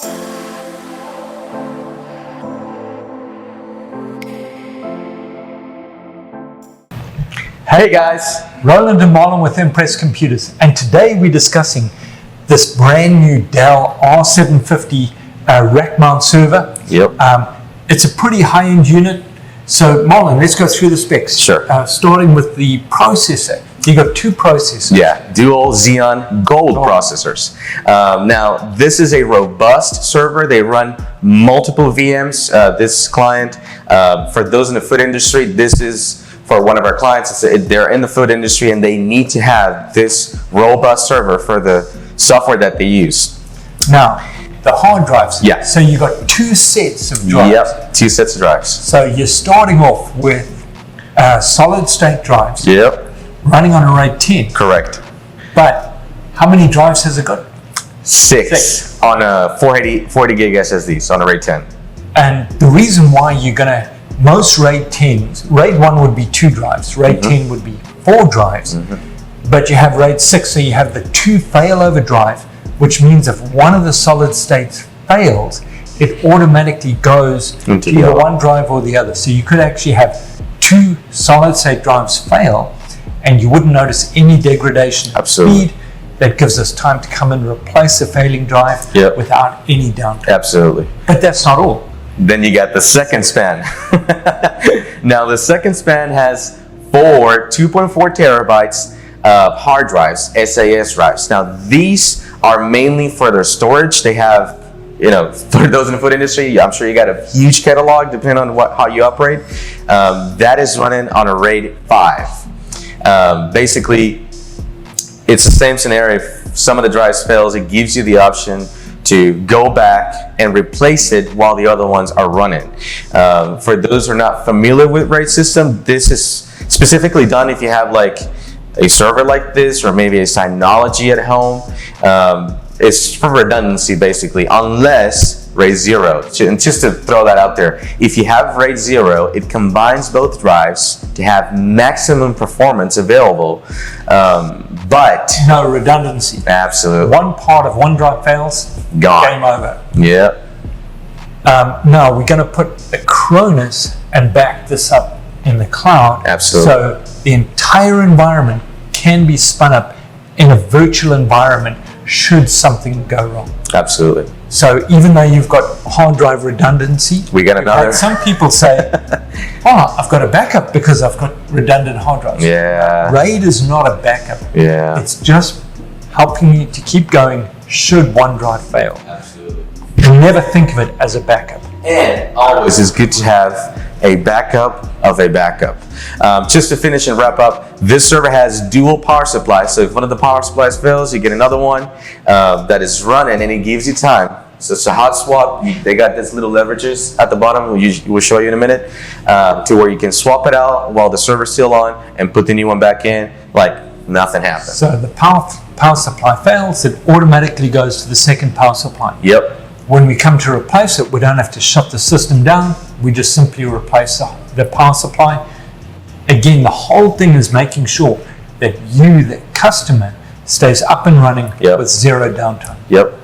Hey guys, Roland and Marlon with Impress Computers, and today we're discussing this brand new Dell R750 rack mount server. Yep. It's a pretty high-end unit. So Marlon, let's go through the specs. Sure. Starting with the processor. You got two processors. Yeah, dual Xeon Gold processors. Now, this is a robust server. They run multiple VMs. This client, for those in the food industry, this is for one of our clients. They're in the food industry and they need to have this robust server for the software that they use. Now, the hard drives. Yeah. So you got two sets of drives. Yep, two sets of drives. So you're starting off with solid state drives. Yep. Running on a RAID 10. Correct. But how many drives has it got? Six on a 480 gig SSDs on a RAID 10. And the reason why you're gonna, most RAID 10s, RAID 1 would be 2 drives, RAID 10 would be 4 drives, but you have RAID 6, so you have the 2 failover drive, which means if one of the solid states fails, it automatically goes to either one drive or the other. So you could actually have 2 solid state drives fail, and you wouldn't notice any degradation of speed. That gives us time to come and replace the failing drive without any downtime. Absolutely. But that's not all. Then you got the second span. Now the second span has 4 2.4 terabytes of hard drives, SAS drives. Now these are mainly for their storage. They have, you know, for those in the food industry, I'm sure you got a huge catalog depending on how you operate. That is running on a RAID 5. Basically, it's the same scenario. If some of the drives fails, it gives you the option to go back and replace it while the other ones are running. For those who are not familiar with RAID system, this is specifically done if you have like a server like this or maybe a Synology at home. It's for redundancy basically, unless RAID 0. And just to throw that out there, if you have RAID 0, it combines both drives to have maximum performance available, but no redundancy. Absolutely. One part of one drive fails, gone. Game over. Yeah. Now we're going to put Acronis and back this up in the cloud. Absolutely. So the entire environment can be spun up in a virtual environment should something go wrong. Absolutely. So even though you've got hard drive redundancy, we got another. Some people say, "Oh, I've got a backup because I've got redundant hard drives." Yeah. RAID is not a backup. Yeah. It's just helping you to keep going should one drive fail. Absolutely. You never think of it as a backup. And always it's good to have a backup of a backup. Just to finish and wrap up, this server has dual power supplies. So if one of the power supplies fails, you get another one that is running and it gives you time. So it's a hot swap. They got this little leverages at the bottom, we'll show you in a minute, to where you can swap it out while the server's still on and put the new one back in like nothing happened. So the power supply fails, it automatically goes to the second power supply. Yep. When we come to replace it, we don't have to shut the system down. We just simply replace the power supply. Again, the whole thing is making sure that you, the customer, stays up and running with zero downtime. Yep.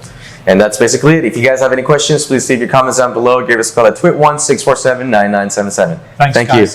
And that's basically it. If you guys have any questions, please leave your comments down below. Give us a call at 281-647-9977. Thank you.